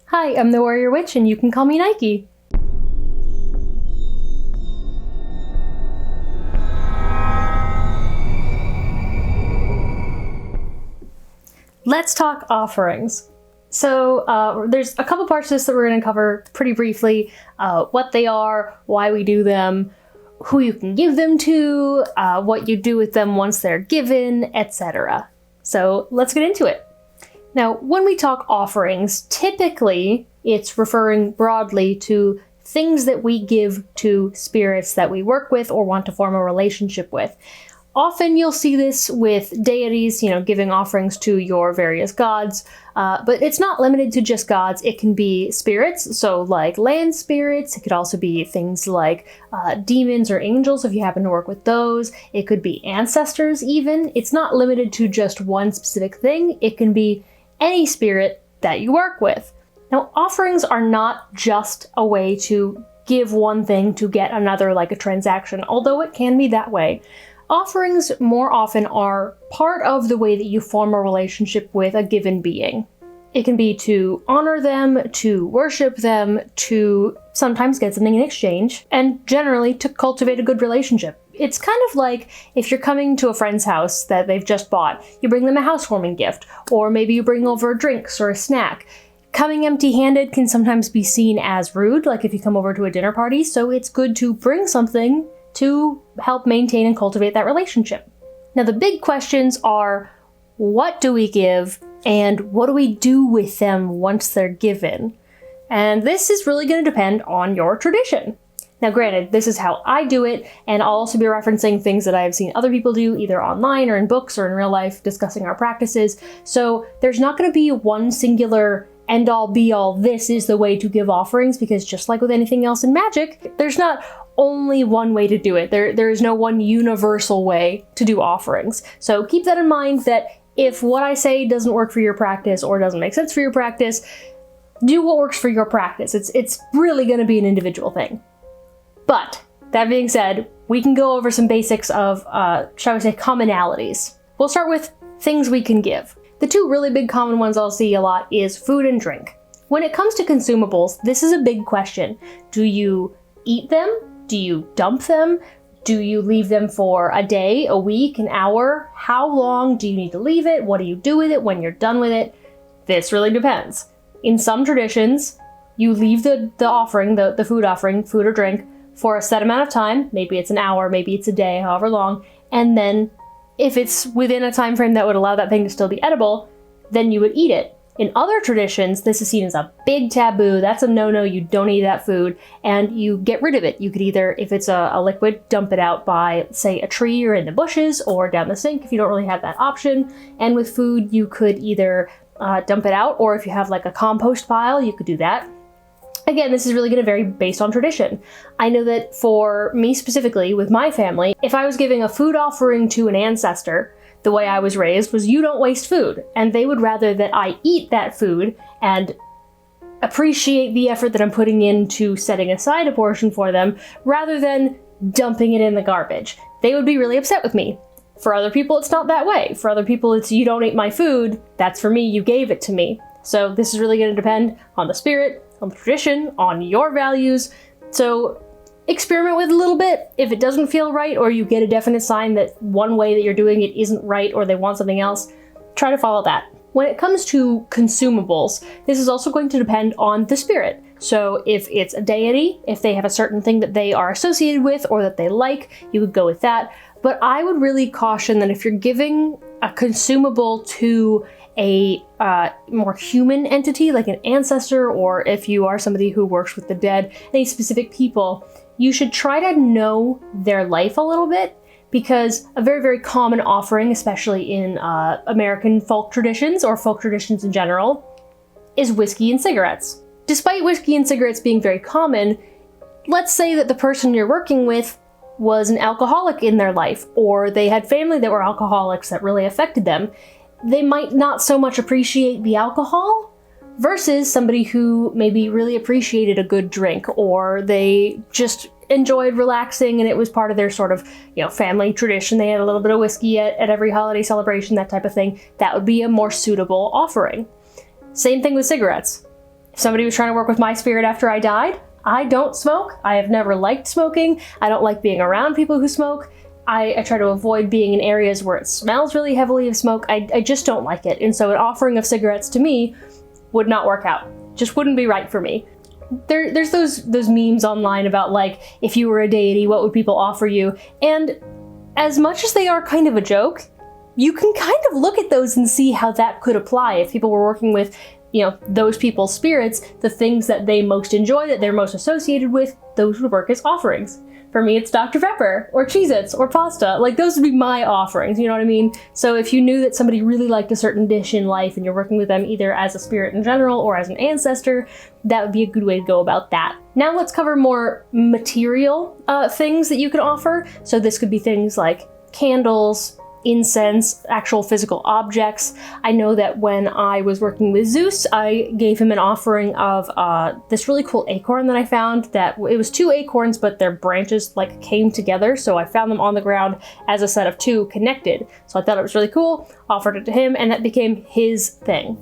Hi, I'm the Warrior Witch, and you can call me Nike. Let's talk offerings. So there's a couple parts to this that we're going to cover pretty briefly. What they are, why we do them, who you can give them to, what you do with them once they're given, etc. So let's get into it. Now, when we talk offerings, typically it's referring broadly to things that we give to spirits that we work with or want to form a relationship with. Often you'll see this with deities, giving offerings to your various gods, but it's not limited to just gods. It can be spirits, so like land spirits. It could also be things like demons or angels if you happen to work with those. It could be ancestors even. It's not limited to just one specific thing. It can be any spirit that you work with. Now, offerings are not just a way to give one thing to get another, like a transaction, although it can be that way. Offerings more often are part of the way that you form a relationship with a given being. It can be to honor them, to worship them, to sometimes get something in exchange, and generally to cultivate a good relationship. It's kind of like if you're coming to a friend's house that they've just bought, you bring them a housewarming gift, or maybe you bring over drinks or a snack. Coming empty-handed can sometimes be seen as rude, like if you come over to a dinner party, so it's good to bring something to help maintain and cultivate that relationship. Now, the big questions are, what do we give, and what do we do with them once they're given? And this is really going to depend on your tradition. Now, granted, this is how I do it, and I'll also be referencing things that I have seen other people do, either online or in books or in real life, discussing our practices. So there's not going to be one singular end-all be-all, this is the way to give offerings, because just like with anything else in magic, there's not only one way to do it. There is no one universal way to do offerings. So keep that in mind, that if what I say doesn't work for your practice or doesn't make sense for your practice, do what works for your practice. It's really going to be an individual thing. But that being said, we can go over some basics of, shall we say, commonalities. We'll start with things we can give. The two really big common ones I'll see a lot is food and drink. When it comes to consumables, this is a big question. Do you eat them? Do you dump them? Do you leave them for a day, a week, an hour? How long do you need to leave it? What do you do with it when you're done with it? This really depends. In some traditions, you leave the offering, the food offering, food or drink, for a set amount of time. Maybe it's an hour, maybe it's a day, however long. And then if it's within a time frame that would allow that thing to still be edible, then you would eat it. In other traditions, this is seen as a big taboo. That's a no-no. You don't eat that food, and you get rid of it. You could either, if it's a liquid, dump it out by, say, a tree or in the bushes, or down the sink if you don't really have that option. And with food, you could either dump it out, or if you have like a compost pile, you could do that. Again, this is really going to vary based on tradition. I know that for me specifically, with my family, if I was giving a food offering to an ancestor, the way I was raised was you don't waste food, and they would rather that I eat that food and appreciate the effort that I'm putting into setting aside a portion for them rather than dumping it in the garbage. They would be really upset with me. For other people, it's not that way. For other people, it's you don't eat my food, that's for me, you gave it to me. So this is really going to depend on the spirit, on the tradition, on your values. So experiment with a little bit. If it doesn't feel right, or you get a definite sign that one way that you're doing it isn't right, or they want something else, try to follow that. When it comes to consumables, this is also going to depend on the spirit. So if it's a deity, if they have a certain thing that they are associated with or that they like, you would go with that. But I would really caution that if you're giving a consumable to a more human entity, like an ancestor, or if you are somebody who works with the dead, any specific people, you should try to know their life a little bit, because a very, very common offering, especially in American folk traditions or folk traditions in general, is whiskey and cigarettes. Despite whiskey and cigarettes being very common, let's say that the person you're working with was an alcoholic in their life, or they had family that were alcoholics that really affected them. They might not so much appreciate the alcohol versus somebody who maybe really appreciated a good drink, or they just enjoyed relaxing and it was part of their sort of, family tradition. They had a little bit of whiskey at every holiday celebration, that type of thing. That would be a more suitable offering. Same thing with cigarettes. If somebody was trying to work with my spirit after I died, I don't smoke. I have never liked smoking. I don't like being around people who smoke. I try to avoid being in areas where it smells really heavily of smoke. I just don't like it. And so an offering of cigarettes to me would not work out. Just wouldn't be right for me. There's those memes online about, like, if you were a deity, what would people offer you? And as much as they are kind of a joke, you can kind of look at those and see how that could apply. If people were working with, those people's spirits, the things that they most enjoy, that they're most associated with, those would work as offerings. For me, it's Dr. Pepper, or Cheez-Its, or pasta. Like, those would be my offerings, you know what I mean? So if you knew that somebody really liked a certain dish in life and you're working with them either as a spirit in general or as an ancestor, that would be a good way to go about that. Now let's cover more material things that you can offer. So this could be things like candles, incense, actual physical objects. I know that when I was working with Zeus, I gave him an offering of this really cool acorn that I found. That it was 2 acorns, but their branches like came together. So I found them on the ground as a set of 2 connected. So I thought it was really cool, offered it to him, and that became his thing.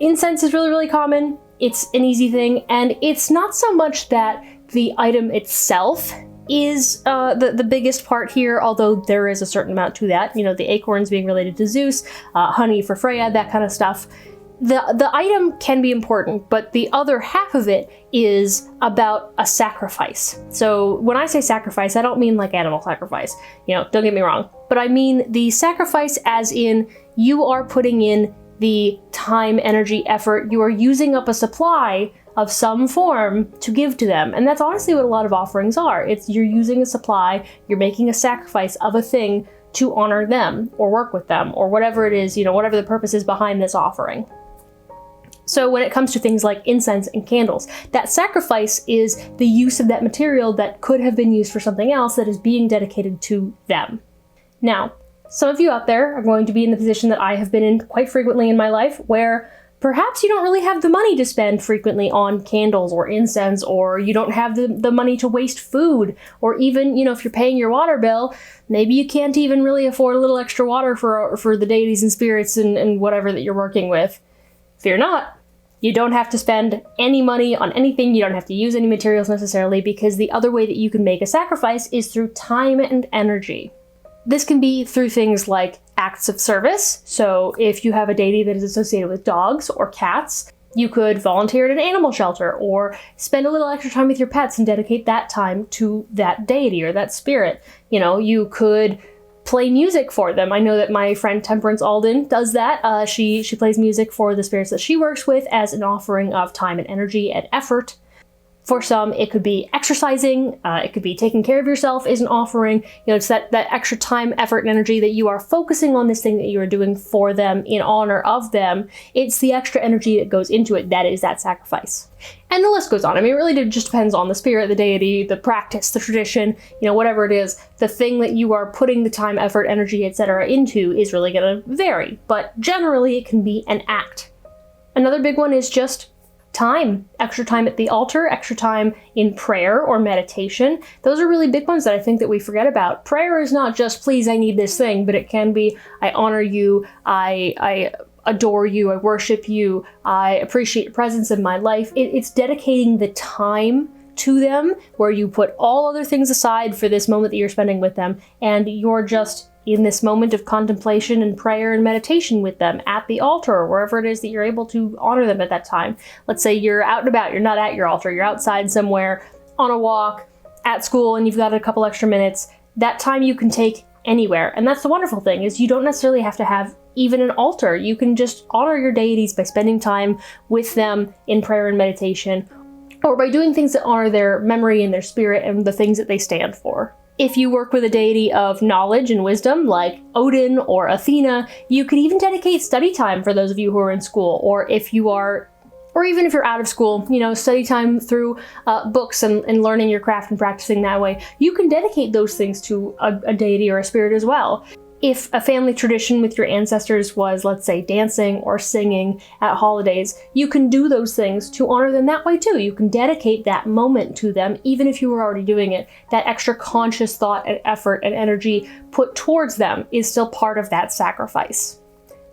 Incense is really, really common. It's an easy thing, and it's not so much that the item itself is the biggest part here, although there is a certain amount to that. The acorns being related to Zeus, honey for Freya, that kind of stuff. The item can be important, but the other half of it is about a sacrifice. So when I say sacrifice, I don't mean like animal sacrifice. Don't get me wrong. But I mean the sacrifice as in you are putting in the time, energy, effort. You are using up a supply of some form to give to them. And that's honestly what a lot of offerings are. You're using a supply, you're making a sacrifice of a thing to honor them or work with them or whatever it is, whatever the purpose is behind this offering. So when it comes to things like incense and candles, that sacrifice is the use of that material that could have been used for something else that is being dedicated to them. Now, some of you out there are going to be in the position that I have been in quite frequently in my life, where perhaps you don't really have the money to spend frequently on candles or incense, or you don't have the money to waste food, or even, if you're paying your water bill, maybe you can't even really afford a little extra water for the deities and spirits and whatever that you're working with. Fear not. You don't have to spend any money on anything. You don't have to use any materials necessarily, because the other way that you can make a sacrifice is through time and energy. This can be through things like acts of service. So if you have a deity that is associated with dogs or cats, you could volunteer at an animal shelter or spend a little extra time with your pets and dedicate that time to that deity or that spirit. You could play music for them. I know that my friend Temperance Alden does that. She plays music for the spirits that she works with as an offering of time and energy and effort. For some, it could be exercising, it could be taking care of yourself is an offering. It's that extra time, effort, and energy that you are focusing on this thing that you are doing for them in honor of them. It's the extra energy that goes into it that is that sacrifice. And the list goes on. I mean, it really just depends on the spirit, the deity, the practice, the tradition, whatever it is. The thing that you are putting the time, effort, energy, etc. into is really going to vary. But generally, it can be an act. Another big one is just time, extra time at the altar, extra time in prayer or meditation. Those are really big ones that I think that we forget about. Prayer is not just, please, I need this thing, but it can be, I honor you, I adore you, I worship you, I appreciate your presence in my life. It's dedicating the time to them where you put all other things aside for this moment that you're spending with them, and you're just in this moment of contemplation and prayer and meditation with them at the altar or wherever it is that you're able to honor them at that time. Let's say you're out and about, you're not at your altar, you're outside somewhere on a walk, at school, and you've got a couple extra minutes. That time you can take anywhere. And that's the wonderful thing, is you don't necessarily have to have even an altar. You can just honor your deities by spending time with them in prayer and meditation, or by doing things that honor their memory and their spirit and the things that they stand for. If you work with a deity of knowledge and wisdom, like Odin or Athena, you could even dedicate study time for those of you who are in school, or even if you're out of school, study time through books and learning your craft and practicing that way. You can dedicate those things to a deity or a spirit as well. If a family tradition with your ancestors was, let's say, dancing or singing at holidays, you can do those things to honor them that way too. You can dedicate that moment to them, even if you were already doing it. That extra conscious thought and effort and energy put towards them is still part of that sacrifice.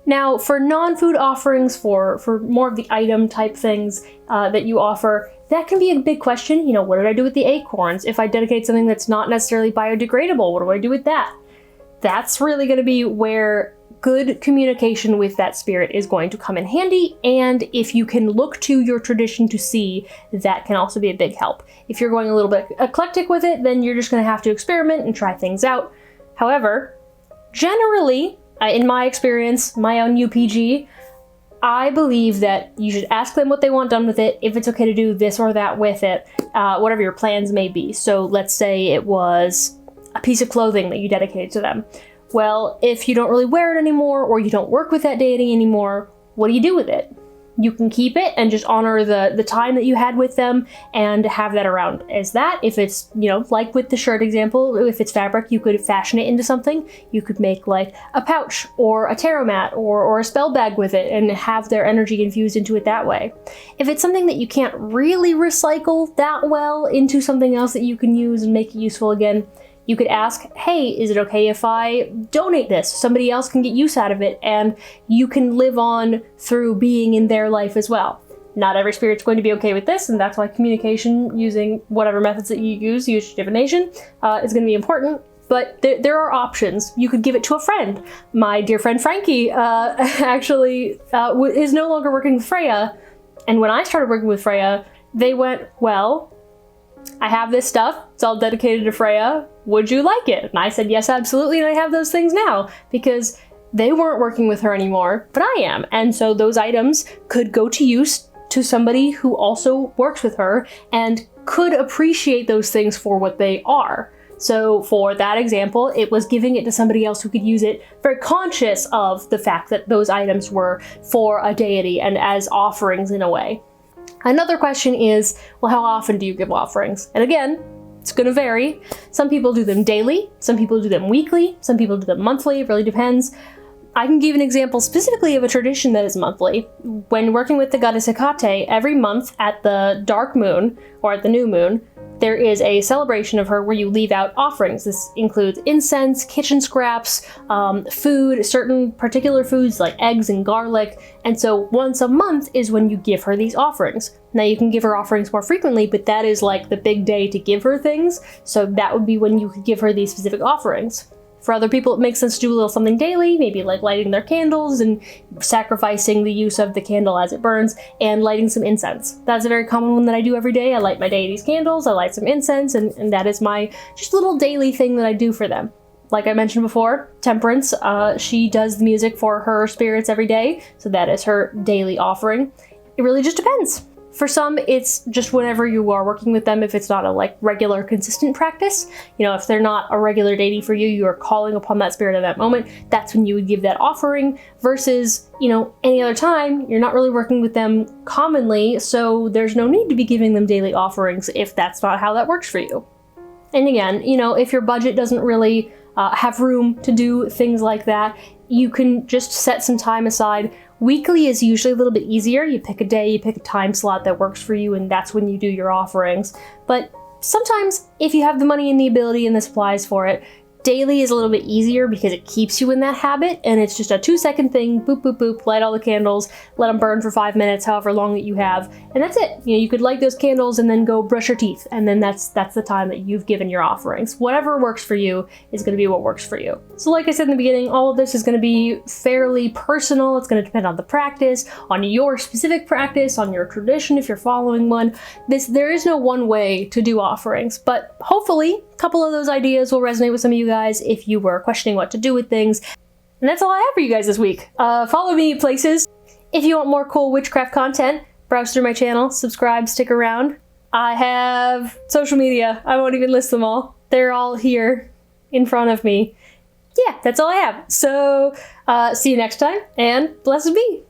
Now, for non-food offerings, for more of the item type things that you offer, that can be a big question. You know, what do I do with the acorns? If I dedicate something that's not necessarily biodegradable, what do I do with that? That's really going to be where good communication with that spirit is going to come in handy, and if you can look to your tradition to see, that can also be a big help. If you're going a little bit eclectic with it, then you're just going to have to experiment and try things out. However, generally, in my experience, my own UPG, I believe that you should ask them what they want done with it, if it's okay to do this or that with it, whatever your plans may be. So let's say it was a piece of clothing that you dedicated to them. Well, if you don't really wear it anymore, or you don't work with that deity anymore, what do you do with it? You can keep it and just honor the time that you had with them and have that around as that. If it's, you know, like with the shirt example, if it's fabric, you could fashion it into something. You could make like a pouch or a tarot mat or a spell bag with it and have their energy infused into it that way. If it's something that you can't really recycle that well into something else that you can use and make it useful again, you could ask, hey, is it okay if I donate this? Somebody else can get use out of it, and you can live on through being in their life as well. Not every spirit's going to be okay with this, and that's why communication using whatever methods that you use divination, is going to be important. But there are options. You could give it to a friend. My dear friend Frankie actually is no longer working with Freya, and when I started working with Freya, they went, well, I have this stuff, it's all dedicated to Freya, would you like it? And I said, yes, absolutely, and I have those things now, because they weren't working with her anymore, but I am. And so those items could go to use to somebody who also works with her and could appreciate those things for what they are. So for that example, it was giving it to somebody else who could use it, very conscious of the fact that those items were for a deity and as offerings in a way. Another question is, well, how often do you give offerings? And again, it's going to vary. Some people do them daily, some people do them weekly, some people do them monthly, it really depends. I can give an example specifically of a tradition that is monthly. When working with the goddess Hecate, every month at the dark moon, or at the new moon, there is a celebration of her where you leave out offerings. This includes incense, kitchen scraps, food, certain particular foods like eggs and garlic. And so once a month is when you give her these offerings. Now you can give her offerings more frequently, but that is like the big day to give her things. So that would be when you could give her these specific offerings. For other people, it makes sense to do a little something daily, maybe like lighting their candles and sacrificing the use of the candle as it burns and lighting some incense. That's a very common one that I do every day. I light my deity's candles, I light some incense, and that is my just little daily thing that I do for them. Like I mentioned before, Temperance, she does the music for her spirits every day, so that is her daily offering. It really just depends. For some, it's just whenever you are working with them, if it's not a like regular, consistent practice. You know, if they're not a regular deity for you, you are calling upon that spirit at that moment, that's when you would give that offering, versus, you know, any other time, you're not really working with them commonly, so there's no need to be giving them daily offerings if that's not how that works for you. And again, you know, if your budget doesn't really have room to do things like that, you can just set some time aside. Weekly is usually a little bit easier. You pick a day, you pick a time slot that works for you, and that's when you do your offerings. But sometimes, if you have the money and the ability and the supplies for it, daily is a little bit easier because it keeps you in that habit, and it's just a 2-second thing, boop, boop, boop, light all the candles, let them burn for 5 minutes, however long that you have, and that's it. You know, you could light those candles and then go brush your teeth, and then that's the time that you've given your offerings. Whatever works for you is going to be what works for you. So like I said in the beginning, all of this is going to be fairly personal. It's going to depend on the practice, on your specific practice, on your tradition if you're following one. There is no one way to do offerings, but hopefully a couple of those ideas will resonate with some of you guys if you were questioning what to do with things. And that's all I have for you guys this week. Follow me places. If you want more cool witchcraft content, browse through my channel, subscribe, stick around. I have social media. I won't even list them all. They're all here in front of me. Yeah, that's all I have. So see you next time, and blessed be.